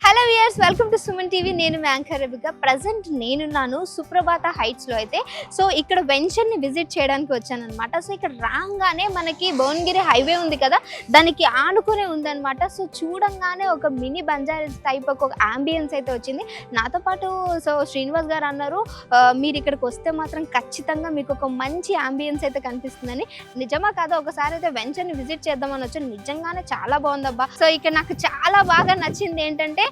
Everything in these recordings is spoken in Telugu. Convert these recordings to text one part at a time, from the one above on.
Hello viewers, welcome to Suman TV. నేను మీ యాంకర్ రబిక. ప్రజెంట్ నేనున్నాను సుప్రభాత హైట్స్లో అయితే. సో ఇక్కడ వెంచర్ని విజిట్ చేయడానికి వచ్చానమాట. సో ఇక్కడ రాగానే మనకి భువనగిరి హైవే ఉంది కదా, దానికి ఆనుకునే ఉందన్నమాట. సో చూడంగానే ఒక మినీ బంజారాస్ టైప్ ఒక అంబియన్స్ అయితే వచ్చింది. నాతో పాటు శ్రీనివాస్ గారు అన్నారు, మీరు ఇక్కడికి వస్తే మాత్రం ఖచ్చితంగా మీకు ఒక మంచి అంబియన్స్ అయితే కనిపిస్తుందని. నిజమా కాదా, ఒకసారి అయితే వెంచర్ని విజిట్ చేద్దామని వచ్చాను. నిజంగానే చాలా బాగుందబ్బా. సో ఇక్కడ నాకు చాలా బాగా నచ్చింది ఏంటంటే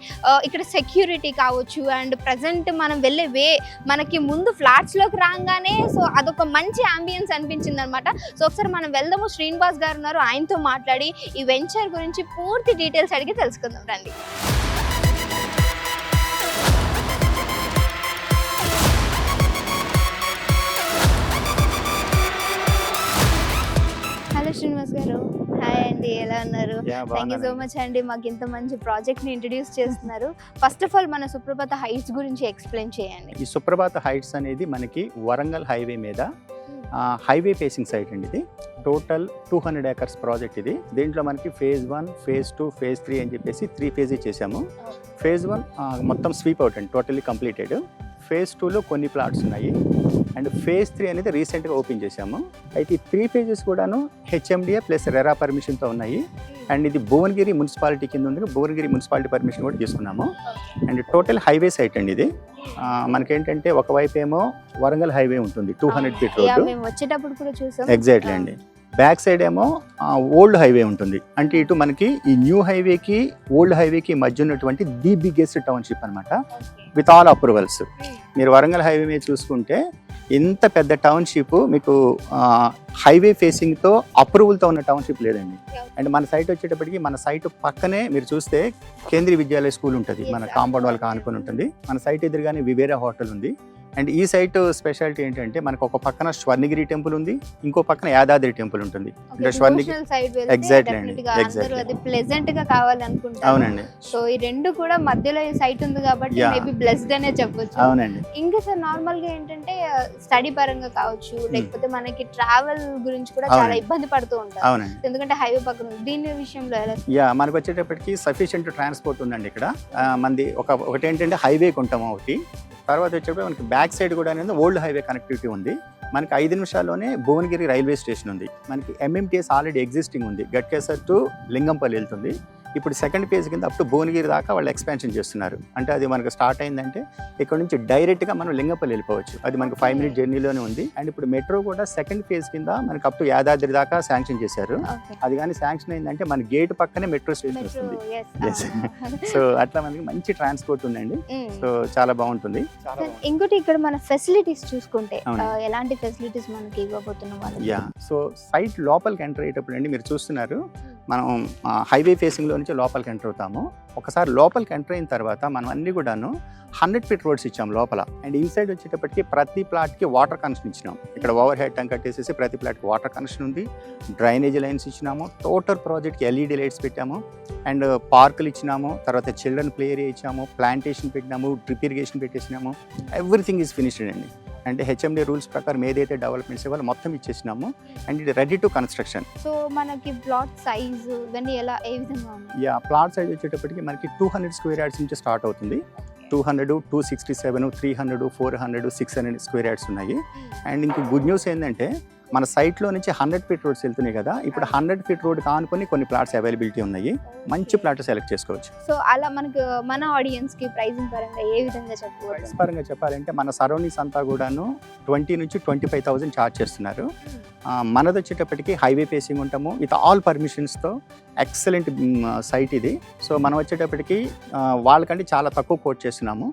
ఇక్కడ సెక్యూరిటీ కావచ్చు, అండ్ ప్రజెంట్ మనం వెళ్ళే వే, మనకి ముందు ఫ్లాట్స్ లోకి రాగానే సో అదొక మంచి అంబియన్స్ అనిపించింది అనమాట. సో ఒకసారి మనం వెళ్దాము. శ్రీనివాస్ గారు ఉన్నారు, ఆయనతో మాట్లాడి ఈ వెంచర్ గురించి పూర్తి డీటెయిల్స్ అడిగి తెలుసుకుందాం రండి. హలో శ్రీనివాస్ గారు, హాయ్ అండి, ఎలా ఉన్నారు? థ్యాంక్ యూ సో మచ్ అండి, మాకు ఇంత మంచి ప్రాజెక్ట్ని ఇంట్రడ్యూస్ చేస్తున్నారు. ఫస్ట్ ఆఫ్ ఆల్ మన సుప్రభాత హైట్స్ గురించి ఎక్స్ప్లెయిన్ చేయండి. ఈ సుప్రభాత హైట్స్ అనేది మనకి వరంగల్ హైవే మీద హైవే ఫేసింగ్ సైట్ అండి. ఇది టోటల్ 200 acres ప్రాజెక్ట్. ఇది దీంట్లో మనకి ఫేజ్ 1, ఫేజ్ 2, ఫేజ్ 3 అని చెప్పేసి 3 phases చేసాము. ఫేజ్ 1 మొత్తం స్వీప్ అవుట్ అండి, టోటల్లీ కంప్లీటెడ్. ఫేజ్ 2లో కొన్ని ప్లాట్స్ ఉన్నాయి, అండ్ ఫేజ్ 3 అనేది రీసెంట్గా ఓపెన్ చేశాము. అయితే ఈ 3 phases కూడాను HMDA ప్లస్ రెరా పర్మిషన్తో ఉన్నాయి. అండ్ ఇది భువనగిరి మున్సిపాలిటీ కింద ఉంది, భువనగిరి మున్సిపాలిటీ పర్మిషన్ కూడా తీసుకున్నాము. అండ్ టోటల్ హైవే సైట్ అండి ఇది. మనకేంటంటే ఒకవైపు ఏమో వరంగల్ హైవే ఉంటుంది, 200 feet రోడ్డు, వచ్చేటప్పుడు కూడా చూసాం. ఎగ్జాక్ట్లీ అండి. బ్యాక్ సైడ్ ఏమో ఓల్డ్ హైవే ఉంటుంది. అంటే ఇటు మనకి ఈ న్యూ హైవేకి ఓల్డ్ హైవేకి మధ్య ఉన్నటువంటి ది బిగ్గెస్ట్ టౌన్షిప్ అనమాట, విత్ ఆల్ అప్రూవల్స్. మీరు వరంగల్ హైవే మీద చూసుకుంటే ఇంత పెద్ద టౌన్షిప్ మీకు హైవే ఫేసింగ్తో అప్రూవల్తో ఉన్న టౌన్షిప్ లేదండి. అండ్ మన సైట్ వచ్చేటప్పటికి, మన సైట్ పక్కనే మీరు చూస్తే కేంద్రీయ విద్యాలయ స్కూల్ ఉంటుంది, మన కాంపౌండ్ వాళ్ళకి ఆనుకొని ఉంటుంది. మన సైట్ ఎదురుగానే వివేరా హోటల్ ఉంది. అండ్ ఈ సైట్ స్పెషాలిటీ ఏంటంటే మనకు ఒక పక్కన స్వర్ణగిరి టెంపుల్ ఉంది, ఇంకో పక్కన యాదాద్రి టెంపుల్ ఉంటుంది. అంటే స్వర్ణగిరి ఎగ్జాక్ట్లీ అండి, ఎగ్జాక్ట్లీ ప్లెజెంట్ గా కావాలనుకుంటారు. అవునండి. సో ఈ రెండు కూడా మధ్యలో ఈ సైట్ ఉంది కాబట్టి మేబీ బ్లెస్డ్ అనే చెప్పొచ్చు. అవునండి. ఇంకా సార్ నార్మల్ గా ఏంటంటే స్టడీ పరంగా కావచ్చు, లేకపోతే మనకి ట్రావెల్ గురించి కూడా చాలా ఇబ్బంది పడుతూ ఉంటారు. అవునండి, ఎందుకంటే హైవే పక్కన ఉంది. దీని విషయంలో ఎలా? మనకు వచ్చేటప్పటికి సఫిషియెంట్ ట్రాన్స్పోర్ట్ ఉందండి ఇక్కడ. మనది ఒకటి ఏంటంటే హైవేకి ఉంటాము ఒకటి, తర్వాత వచ్చేటప్పుడు మనకి బ్యాక్ సైడ్ కూడా అనేది ఓల్డ్ హైవే కనెక్టివిటీ ఉంది. మనకి 5 నిమిషాల్లోనే భువనగిరి రైల్వే స్టేషన్ ఉంది. మనకి MMTS ఆల్రెడీ ఎగ్జిస్టింగ్ ఉంది, గట్కేసర్ టు లింగంపల్లి వెళ్తుంది. ఇప్పుడు సెకండ్ ఫేజ్ కింద అప్ టు భువనగిరి దాకా వాళ్ళు ఎక్స్పాన్షన్ చేస్తున్నారు. అంటే అది మనకు స్టార్ట్ అయిందంటే ఇక్కడ నుంచి డైరెక్ట్గా మనం లింగంపల్లి వెళ్ళిపోవచ్చు. అది మనకు 5 minute జర్నీలోనే ఉంది. అండ్ ఇప్పుడు మెట్రో కూడా సెకండ్ ఫేజ్ కింద మనకి అప్ టు యాదాద్రి దాకా శాంక్షన్ చేశారు. అది కానీ శాంక్షన్ అయిందంటే మన గేట్ పక్కనే మెట్రో స్టేషన్ వస్తుంది. సో అట్లా మనకి మంచి ట్రాన్స్పోర్ట్ ఉందండి. సో చాలా బాగుంటుంది. ఇంకోటి ఇక్కడ మన ఫెసిలిటీస్ చూసుకుంటే ఎలాంటి ఫెసిలిటీస్ మనకి ఇవ్వబోతున్నాం? సో సైట్ లోపలికి ఎంటర్ అయ్యేటప్పుడు అండి, మీరు చూస్తున్నారు మనం హైవే ఫేసింగ్లో నుంచి లోపలికి ఎంటర్ అవుతాము. ఒకసారి లోపలికి ఎంటర్ అయిన తర్వాత మనం అన్ని కూడాను 100 feet రోడ్స్ ఇచ్చాము లోపల. అండ్ ఇన్సైడ్ వచ్చేటప్పటికి ప్రతి ప్లాట్కి వాటర్ కనెక్షన్ ఇచ్చినాం. ఇక్కడ ఓవర్ హెడ్ ట్యాంక్ కట్టేసేసి ప్రతి ప్లాట్కి వాటర్ కనెక్షన్ ఉంది. డ్రైనేజ్ లైన్స్ ఇచ్చినాము. టోటల్ ప్రాజెక్ట్కి LED లైట్స్ పెట్టాము. అండ్ పార్కులు ఇచ్చినాము. తర్వాత చిల్డ్రన్ ప్లే ఏరియా ఇచ్చాము. ప్లాంటేషన్ పెట్టినాము. డ్రిప్ ఇరిగేషన్ పెట్టేసినాము. ఎవ్రీథింగ్ ఈజ్ ఫినిష్డ్ అండి. అంటే HMDA రూల్స్ ప్రకారం ఏదైతే డెవలప్మెంట్స్ ఇవ్వాలో మొత్తం ఇచ్చేసినాము. అండ్ ఇది రెడీ టు కన్స్ట్రక్షన్. సో మనకి ప్లాట్ సైజ్ ఇవన్నీ ఎలా, ఏ విధంగా ఉంది? ప్లాట్ సైజ్ వచ్చేటప్పటికి మనకి 200 square yards నుంచి స్టార్ట్ అవుతుంది. 200, 267, 300, 400, 600 square yards ఉన్నాయి. అండ్ ఇంకో గుడ్ న్యూస్ ఏంటంటే మన సైట్లో నుంచి 100 feet రోడ్స్ వెళ్తున్నాయి కదా, ఇప్పుడు 100 feet రోడ్ కానుకొని కొన్ని ప్లాట్స్ అవైలబిలిటీ ఉన్నాయి. మంచి ప్లాట్ సెలెక్ట్ చేసుకోవచ్చు. సో అలా మనకు మన ఆడియన్స్ కి ప్రైసింగ్ పరంగా ఏ విధంగా చెప్పవచ్చు? ప్రైస్ పరంగా చెప్పాలంటే మన సరౌండింగ్స్ అంతా కూడాను 20 నుంచి 25,000 ఛార్జ్ చేస్తున్నారు. మనది వచ్చేటప్పటికి హైవే ఫేసింగ్ ఉంటాము, విత్ ఆల్ పర్మిషన్స్తో. ఎక్సలెంట్ సైట్ ఇది. సో మనం వచ్చేటప్పటికి వాళ్ళకంటే చాలా తక్కువ కోట్ చేస్తున్నాము.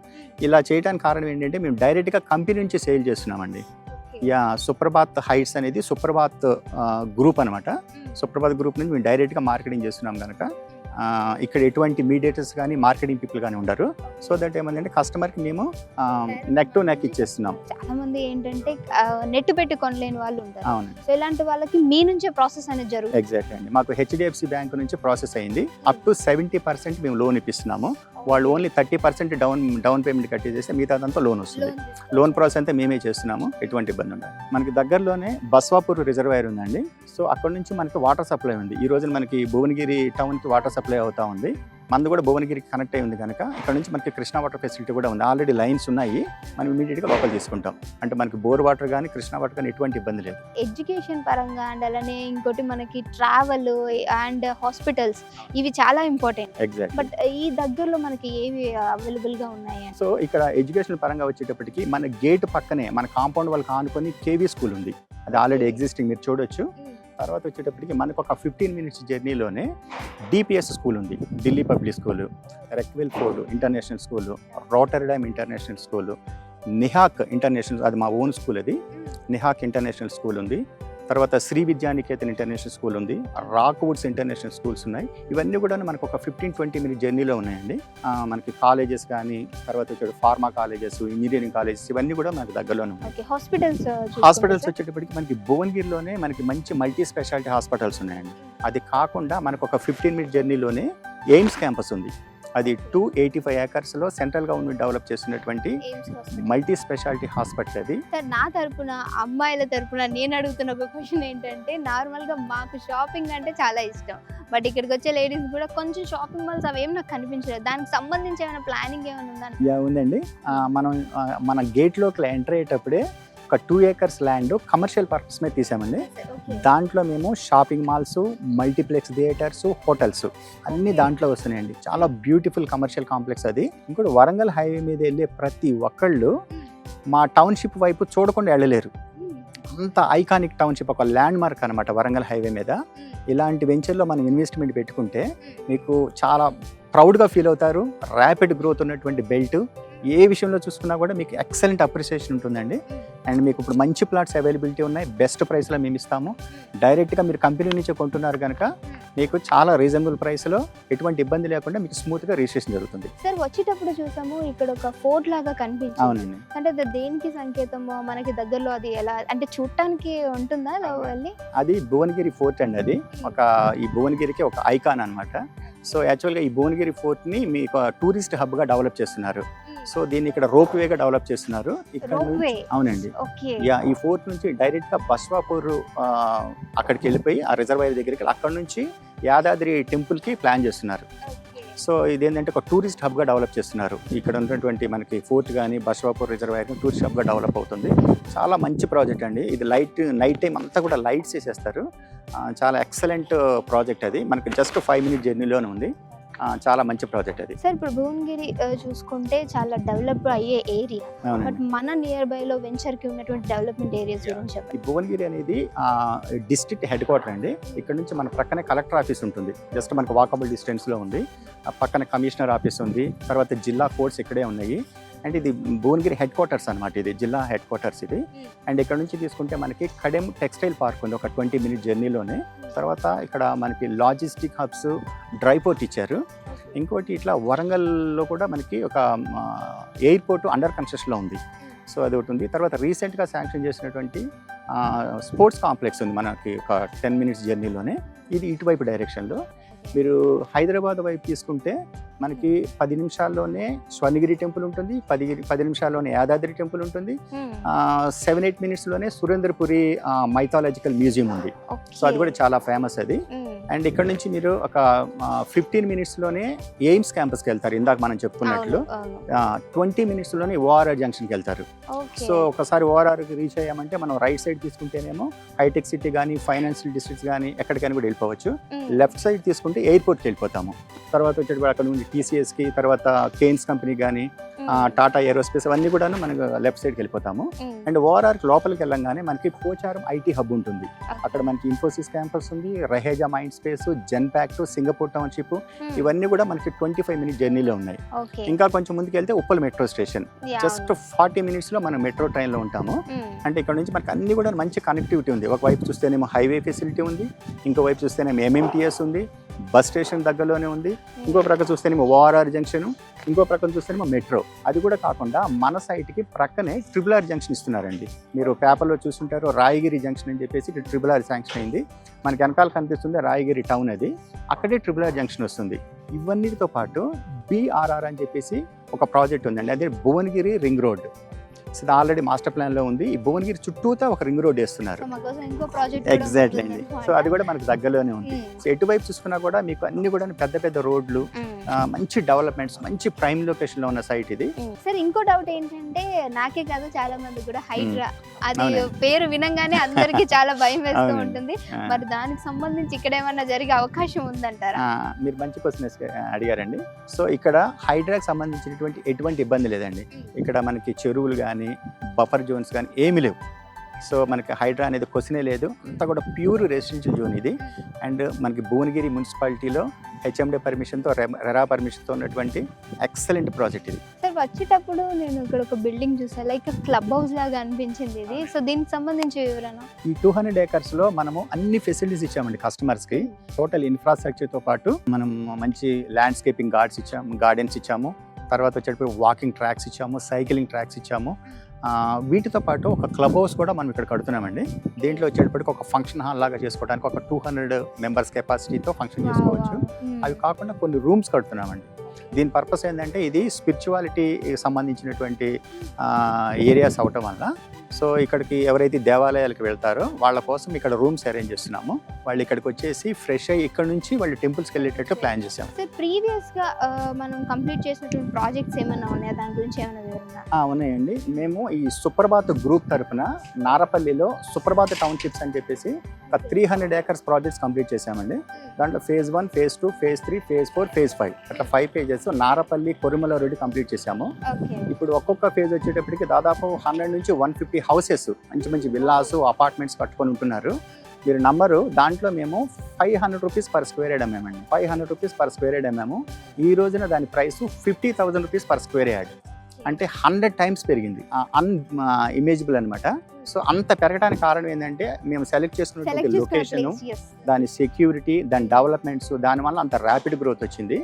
ఇలా చేయడానికి కారణం ఏంటంటే మేము డైరెక్ట్గా కంపెనీ నుంచి సేల్ చేస్తున్నామండి. సుప్రభాత్ హైట్స్ అనేది సుప్రభాత్ గ్రూప్ అనమాట. సుప్రభాత్ గ్రూప్ నుంచి మేము డైరెక్ట్గా మార్కెటింగ్ చేస్తున్నాం కనుక ఇక్కడ ఎటువంటి మీడియేటర్స్ కానీ మార్కెటింగ్ పీపుల్ కానీ ఉండరు. సో దట్ ఏమంటే కస్టమర్కి మేము నెక్ టు నెక్ ఇచ్చేస్తున్నాం. చాలా మంది ఏంటంటే నెట్ పెట్టి కొనలేని వాళ్ళు ఉంటారు. అవును. సో ఇలాంటి వాళ్ళకి మీ నుంచే ప్రాసెస్ అనేది జరుగుతుంది. ఎగ్జాక్ట్లీ అండి. మాకు HDFC బ్యాంక్ నుంచి ప్రాసెస్ అయింది. అప్ టు 70% మేము లోన్ ఇప్పిస్తున్నాము. వాళ్ళు ఓన్లీ 30% డౌన్ పేమెంట్ కట్టేసేస్తే మిగతాదంతా లోన్ వస్తుంది. లోన్ ప్రాసెస్ అంతా మేమే చేస్తున్నాము, ఎటువంటి ఇబ్బంది ఉండదు. మనకి దగ్గరలోనే బస్వాపూర్ రిజర్వాయర్ ఉందండి. సో అక్కడ నుంచి మనకి వాటర్ సప్లై ఉంది. ఈ రోజు మనకి భువనగిరి టౌన్కి వాటర్ సప్లై అవుతా ఉంది. మంది కూడా భువనగిరికి కనెక్ట్ అయి ఉంది కనుక ఇక్కడ నుంచి మనకి కృష్ణా వాటర్ ఫెసిలిటీ కూడా ఉంది. ఆల్రెడీ లైన్స్ ఉన్నాయి, మనం ఇమీడియట్గా లోపల తీసుకుంటాం. అంటే మనకి బోర్ వాటర్ కానీ కృష్ణా వాటర్ కానీ ఎటువంటి ఇబ్బంది లేదు. ఎడ్యుకేషన్ పరంగా అండ్ అలానే ఇంకోటి మనకి ట్రావెల్ అండ్ హాస్పిటల్స్ ఇవి చాలా ఇంపార్టెంట్. ఎగ్జాక్ట్. బట్ ఈ దగ్గరలో మనకి ఏవి అవైలబుల్ గా ఉన్నాయి? సో ఇక్కడ ఎడ్యుకేషన్ పరంగా వచ్చేటప్పటికి మన గేట్ పక్కనే మన కాంపౌండ్ వాళ్ళకి ఆనుకొని కేవీ స్కూల్ ఉంది. అది ఆల్రెడీ ఎగ్జిస్టింగ్, మీరు చూడొచ్చు. తర్వాత వచ్చేటప్పటికి మనకు ఒక 15 మినిట్స్ జర్నీలోనే డిపిఎస్ స్కూల్ ఉంది, ఢిల్లీ పబ్లిక్ స్కూలు, రెక్విల్ ఫోర్డ్ international school, Rotterdam international school, నిహాక్ ఇంటర్నేషనల్, అది మా ఓన్ స్కూల్, అది నిహాక్ ఇంటర్నేషనల్ స్కూల్ ఉంది. తర్వాత శ్రీ విద్యానికేతన్ ఇంటర్నేషనల్ స్కూల్ ఉంది, రాక్వుడ్స్ ఇంటర్నేషనల్ స్కూల్స్ ఉన్నాయి. ఇవన్నీ కూడా మనకు ఒక 15-20 మినిట్ జర్నీలో ఉన్నాయండి. మనకి కాలేజెస్ కానీ, తర్వాత వచ్చేది ఫార్మా కాలేజెస్, ఇంజనీరింగ్ కాలేజెస్, ఇవన్నీ కూడా మనకు దగ్గరలోనే ఉన్నాయి. హాస్పిటల్స్ వచ్చేటప్పటికి మనకి భువనగిరిలోనే మనకి మంచి మల్టీ స్పెషాలిటీ హాస్పిటల్స్ ఉన్నాయండి. అది కాకుండా మనకు ఒక 15 మినిట్ జర్నీలోనే ఎయిమ్స్ క్యాంపస్ ఉంది. అది 285 ఏకర్స్లో సెంట్రల్ గవర్నమెంట్ డెవలప్ చేస్తున్నటువంటి మల్టీ స్పెషాలిటీ హాస్పిటల్. అది నా తరపున, అమ్మాయిల తరపున నేను అడుగుతున్న ఒక క్వశ్చన్ ఏంటంటే, నార్మల్గా మాకు షాపింగ్ అంటే చాలా ఇష్టం, బట్ ఇక్కడికి వచ్చే లేడీస్ కూడా కొంచెం షాపింగ్ మాల్స్ అవేం నాకు కనిపించలేదు. దానికి సంబంధించి ఏమైనా ప్లానింగ్ ఏమైనా ఉందా? ఉందండి. మనం మన గేట్లోకి ఎంటర్ అయ్యేటప్పుడే ఒక 2 ఏకర్స్ ల్యాండ్ కమర్షియల్ పర్పస్ మీద తీసామండి. దాంట్లో మేము shopping malls, multiplex theatres, hotels అన్ని దాంట్లో వస్తున్నాయండి. చాలా బ్యూటిఫుల్ కమర్షియల్ కాంప్లెక్స్ అది. ఇంకోటి వరంగల్ హైవే మీద వెళ్ళే ప్రతి ఒక్కళ్ళు మా టౌన్షిప్ వైపు చూడకుండా వెళ్ళలేరు. అంత ఐకానిక్ టౌన్షిప్, ఒక ల్యాండ్ మార్క్ అనమాట వరంగల్ హైవే మీద. ఇలాంటి వెంచర్లో మనం ఇన్వెస్ట్మెంట్ పెట్టుకుంటే మీకు చాలా ప్రౌడ్గా ఫీల్ అవుతారు. ర్యాపిడ్ గ్రోత్ ఉన్నటువంటి బెల్ట్, ఏ విషయంలో చూసుకున్నా కూడా మీకు ఎక్సలెంట్ అప్రిసియేషన్ ఉంటుందండి. అండ్ మీకు ఇప్పుడు మంచి ప్లాట్స్ అవైలబిలిటీ ఉన్నాయి, బెస్ట్ ప్రైస్లో మేము ఇస్తాము. డైరెక్ట్గా మీరు కంపెనీ నుంచే కొంటున్నారు కనుక మీకు చాలా రీజనబుల్ ప్రైస్లో ఎటువంటి ఇబ్బంది లేకుండా మీకు స్మూత్గా రిజిస్ట్రేషన్ జరుగుతుంది. సార్, వచ్చేటప్పుడు చూసాము ఇక్కడ ఒక ఫోర్ట్ లాగా కనిపించింది. అవునండి. అంటే అది దేనికి సంకేతమో మనకి దగ్గరలో, అది ఎలా అంటే చూడటానికి ఉంటుందా? అది భువనగిరి ఫోర్ట్ అండి. అది ఈ భువనగిరికి ఒక ఐకాన్ అనమాట. సో యాక్చువల్గా ఈ భువనగిరి ఫోర్ట్ని మీకు టూరిస్ట్ హబ్గా డెవలప్ చేస్తున్నారు. సో దీన్ని ఇక్కడ రోప్ వేగా డెవలప్ చేస్తున్నారు ఇక్కడ నుంచి. అవునండి. ఈ ఫోర్ట్ నుంచి డైరెక్ట్గా బస్వాపూర్ అక్కడికి వెళ్ళిపోయి ఆ రిజర్వాయర్ దగ్గరికి, అక్కడ నుంచి యాదాద్రి టెంపుల్కి ప్లాన్ చేస్తున్నారు. సో ఇదేంటంటే ఒక టూరిస్ట్ హబ్గా డెవలప్ చేస్తున్నారు. ఇక్కడ ఉన్నటువంటి మనకి ఫోర్ట్ కానీ బస్వాపూర్ రిజర్వాయర్ టూరిస్ట్ హబ్గా డెవలప్ అవుతుంది. చాలా మంచి ప్రాజెక్ట్ అండి ఇది. నైట్ టైం అంతా కూడా లైట్స్ వేసేస్తారు. చాలా ఎక్సలెంట్ ప్రాజెక్ట్ అది. మనకి జస్ట్ 5 మినిట్ జర్నీలోనే ఉంది. చాలా మంచి ప్రాజెక్ట్ అది. సార్, ఇప్పుడు భువనగిరి చూసుకుంటే చాలా డెవలప్ అయ్యే ఏరియా, బట్ మన నియర్ బై లో వెంచర్ కి ఉన్నటువంటి డెవలప్మెంట్ ఏరియాస్ గురించి చెప్పండి. ఈ భువనగిరి అనేది డిస్ట్రిక్ట్ హెడ్ క్వార్టర్ అండి. ఇక్కడ నుంచి మన పక్కనే కలెక్టర్ ఆఫీస్ ఉంటుంది, జస్ట్ మనకు వాకబుల్ డిస్టెన్స్ లో ఉంది. పక్కన కమిషనర్ ఆఫీస్ ఉంది, తర్వాత జిల్లా కోర్ట్స్ ఇక్కడే ఉన్నాయి. అండ్ ఇది భువనగిరి హెడ్ క్వార్టర్స్ అనమాట, ఇది జిల్లా హెడ్ క్వార్టర్స్ ఇది. అండ్ ఇక్కడ నుంచి తీసుకుంటే మనకి కడెం టెక్స్టైల్ పార్క్ ఉంది ఒక 20 మినిట్ జర్నీలోనే. తర్వాత ఇక్కడ మనకి లాజిస్టిక్ హబ్స్, డ్రై పోర్ట్ ఇచ్చారు. ఇంకోటి ఇట్లా వరంగల్లో కూడా మనకి ఒక ఎయిర్పోర్ట్ అండర్ కన్స్ట్రక్షన్లో ఉంది. సో అది ఒకటి ఉంది. తర్వాత రీసెంట్గా శాంక్షన్ చేసినటువంటి స్పోర్ట్స్ కాంప్లెక్స్ ఉంది మనకి ఒక 10 మినిట్స్ జర్నీలోనే. ఇది ఇటువైపు డైరెక్షన్లో. మీరు హైదరాబాద్ వైపు తీసుకుంటే మనకి 10 నిమిషాల్లోనే స్వర్ణగిరి టెంపుల్ ఉంటుంది, 10 నిమిషాల్లోనే యాదాద్రి టెంపుల్ ఉంటుంది, 7-8 మినిట్స్లోనే సురేంద్రపురి మైథాలజికల్ మ్యూజియం ఉంది. సో అది కూడా చాలా ఫేమస్ అది. అండ్ ఇక్కడ నుంచి మీరు ఒక 15 మినిట్స్లోనే ఎయిమ్స్ క్యాంపస్కి వెళ్తారు. ఇందాక మనం చెప్పుకున్నట్లు 20 మినిట్స్లోనే ఓఆర్ఆర్ జంక్షన్కి వెళ్తారు. సో ఒకసారి ఓఆర్ఆర్కి రీచ్ అయ్యామంటే మనం రైట్ సైడ్ తీసుకుంటేనేమో హైటెక్ సిటీ కానీ, ఫైనాన్షియల్ డిస్ట్రిక్ట్స్ కానీ ఎక్కడికైనా కూడా వెళ్ళిపోవచ్చు. లెఫ్ట్ సైడ్ తీసుకుంటే ఎయిర్పోర్ట్కి వెళ్ళిపోతాము. తర్వాత వచ్చేటప్పుడు అక్కడ నుండి TCSకి, తర్వాత కేన్స్ కంపెనీ కానీ, టాటా ఏరోస్పేస్ అవన్నీ కూడా మనకు లెఫ్ట్ సైడ్కి వెళ్ళిపోతాము. అండ్ ఓఆర్ఆర్కి లోపలికి వెళ్ళంగానే మనకి పోచారం ఐటీ హబ్ ఉంటుంది. అక్కడ మనకి ఇన్ఫోసిస్ క్యాంపస్ ఉంది, Raheja mind space, Genpact, Singapore township, ఇవన్నీ కూడా మనకి 25 మినిట్ జర్నీలో ఉన్నాయి. ఇంకా కొంచెం ముందుకు వెళ్తే ఉప్పల్ మెట్రో స్టేషన్, జస్ట్ 40 మినిట్స్లో మనం మెట్రో ట్రైన్లో ఉంటాము. అంటే ఇక్కడ నుంచి మనకి అన్ని కూడా మంచి కనెక్టివిటీ ఉంది. ఒకవైపు చూస్తేనేమో హైవే ఫెసిలిటీ ఉంది, ఇంకో వైపు చూస్తేనేమో MMTS ఉంది, బస్ స్టేషన్ దగ్గరలోనే ఉంది, ఇంకో ప్రక్కన చూస్తేనేమో ఓఆర్ఆర్ జంక్షన్, ఇంకో ప్రక్కన చూస్తేనేమో మెట్రో. అది కూడా కాకుండా మన సైట్కి ప్రక్కనే RRR జంక్షన్ ఇస్తున్నారండి. మీరు పేపర్లో చూస్తుంటారు రాయగిరి జంక్షన్ అని చెప్పేసి RRR శాంక్షన్ అయింది. మనకి వెనకాల కనిపిస్తుంది రాయగిరి టౌన్, అది అక్కడే RRR జంక్షన్ వస్తుంది. ఇవన్నిటితో పాటు BRR అని చెప్పేసి ఒక ప్రాజెక్ట్ ఉందండి, అదే భువనగిరి రింగ్ రోడ్. సో ఇది ఆల్రెడీ మాస్టర్ ప్లాన్లో ఉంది. ఈ భువనగిరి చుట్టూతా ఒక రింగ్ రోడ్ వేస్తున్నారు. ఎగ్జాక్ట్లీ అండి. సో అది కూడా మనకి దగ్గరలోనే ఉంది. సో ఎటువైపు చూసుకున్నా కూడా మీకు అన్ని కూడా పెద్ద పెద్ద రోడ్లు, మంచి డెవలప్మెంట్స్, మంచి ప్రైమ్ లొకేషన్లో ఉన్న సైట్ ఇది. సార్ ఇంకో డౌట్ ఏంటంటే నాకే కాదు చాలా మంది కూడా హైడ్రా అది అవునండి. పేరు వినంగానే అందరికి చాలా భయం వేస్తూ అవునండి. ఉంటుంది. మరి దానికి సంబంధించి ఇక్కడ ఏమన్నా జరిగే అవకాశం ఉందంటారా? మీరు మంచి క్వశ్చన్ అడిగారండి. సో ఇక్కడ హైడ్రాకి సంబంధించినటువంటి ఎటువంటి ఇబ్బంది లేదండి. ఇక్కడ మనకి చెరువులు కానీ బఫర్ జోన్స్ కానీ ఏమీ లేవు. సో మనకి హైడ్రా అనేది క్వశ్చనే లేదు. అంతా కూడా ప్యూర్ రెసిడెన్షియల్ జోన్ ఇది. అండ్ మనకి భువనగిరి మున్సిపాలిటీలో హెచ్ఎండి పర్మిషన్తో రెరా పర్మిషన్తో ఉన్నటువంటి ఎక్సలెంట్ ప్రాజెక్ట్ ఇది. సార్ వచ్చేటప్పుడు నేను ఇక్కడ ఒక బిల్డింగ్ చూసాను, లైక్ క్లబ్ హౌస్ లాగా అనిపించింది ఇది. సో దీనికి సంబంధించి వివరణ? ఈ 200 acres మనము అన్ని ఫెసిలిటీస్ ఇచ్చామండి కస్టమర్స్కి. టోటల్ ఇన్ఫ్రాస్ట్రక్చర్తో పాటు మనం మంచి ల్యాండ్స్కేపింగ్ గార్డెన్స్ ఇచ్చాము. తర్వాత వచ్చేటప్పుడు వాకింగ్ ట్రాక్స్ ఇచ్చాము, సైక్లింగ్ ట్రాక్స్ ఇచ్చాము. వీటితో పాటు ఒక క్లబ్ హౌస్ కూడా మనం ఇక్కడ కడుతున్నామండి. దీంట్లో వచ్చేటప్పటికి ఒక ఫంక్షన్ హాల్ లాగా చేసుకోవడానికి ఒక 200 members కెపాసిటీతో ఫంక్షన్ చేసుకోవచ్చు. అవి కాకుండా కొన్ని రూమ్స్ కడుతున్నామండి. దీని పర్పస్ ఏంటంటే ఇది స్పిరిచువాలిటీ సంబంధించినటువంటి ఏరియాస్ అవటం వల్ల సో ఇక్కడికి ఎవరైతే దేవాలయాలకు వెళ్తారో వాళ్ళ కోసం ఇక్కడ రూమ్స్ అరేంజ్ చేస్తున్నాము. వాళ్ళు ఇక్కడికి వచ్చేసి ఫ్రెష్ అయ్యి ఇక్కడ నుంచి వాళ్ళు టెంపుల్స్కి వెళ్ళేటట్టు ప్లాన్ చేసాము. సార్ ప్రీవియస్గా మనం కంప్లీట్ చేసినటువంటి ప్రాజెక్ట్స్ ఏమైనా ఉన్నాయా? దాని గురించి ఏమైనా వివరణ? ఉన్నాయండి. మేము ఈ సుప్రభాత్ గ్రూప్ తరపున నారపల్లిలో సుప్రభాత్ టౌన్షిప్స్ అని చెప్పేసి ఒక 300 acres ప్రాజెక్ట్స్ కంప్లీట్ చేసామండి. దాంట్లో phase 1, phase 2, phase 3, phase 4, phase 5 అట్లా 5 phases నారపల్లి కొరుమల రోడ్డు కంప్లీట్ చేసాము. ఇప్పుడు ఒక్కొక్క ఫేజ్ వచ్చేటప్పటికి దాదాపు 100 నుంచి 150 హౌసెస్, మంచి మంచి విల్లాస్, అపార్ట్మెంట్స్ కట్టుకొని ఉంటున్నారు. మీరు నంబరు దాంట్లో మేము 500 rupees per square yard అమ్మామండి. 500 rupees per square yard అమ్మాము. ఈ రోజున దాని price 50,000 rupees per square yard. అంటే 100 times పెరిగింది. ఇమేజిబుల్ అనమాట. సో అంత పెరగడానికి కారణం ఏంటంటే మేము సెలెక్ట్ చేసుకున్నటువంటి లొకేషన్, దాని సెక్యూరిటీ, దాని డెవలప్మెంట్స్, దానివల్ల అంత ర్యాపిడ్ గ్రోత్ వచ్చింది.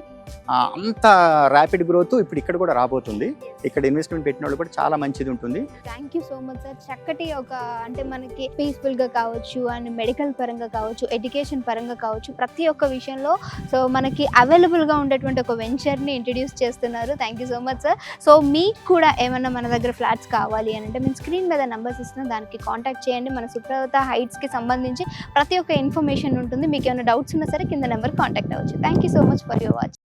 అంత ర్యాపిడ్ గ్రోత్ ఇప్పుడు ఇక్కడ కూడా రాబోతుంది. ఇక్కడ ఇన్వెస్ట్మెంట్ పెట్టిన వాళ్ళు కూడా చాలా మంచిది ఉంటుంది. Thank you so much sir. చక్కటి ఒక అంటే మనకి పీస్ఫుల్గా కావచ్చు అండ్ మెడికల్ పరంగా కావచ్చు, ఎడ్యుకేషన్ పరంగా కావచ్చు, ప్రతి ఒక్క విషయంలో సో మనకి అవైలబుల్గా ఉండేటువంటి ఒక వెంచర్ని ఇంట్రడ్యూస్ చేస్తున్నారు. Thank you so much sir. So మీకు కూడా ఏమన్నా మన దగ్గర ఫ్లాట్స్ కావాలి అని అంటే మేము స్క్రీన్ మీద నెంబర్స్ ఇస్తున్నాం, దానికి కాంటాక్ట్ చేయండి. మన సుప్రభాత హైట్స్కి సంబంధించి ప్రతి ఒక్క ఇన్ఫర్మేషన్ ఉంటుంది. మీకు ఏమైనా డౌట్స్ ఉన్నా సరే కింద నెంబర్ కాంటాక్ట్ అవ్వచ్చు. Thank you so much for your watch.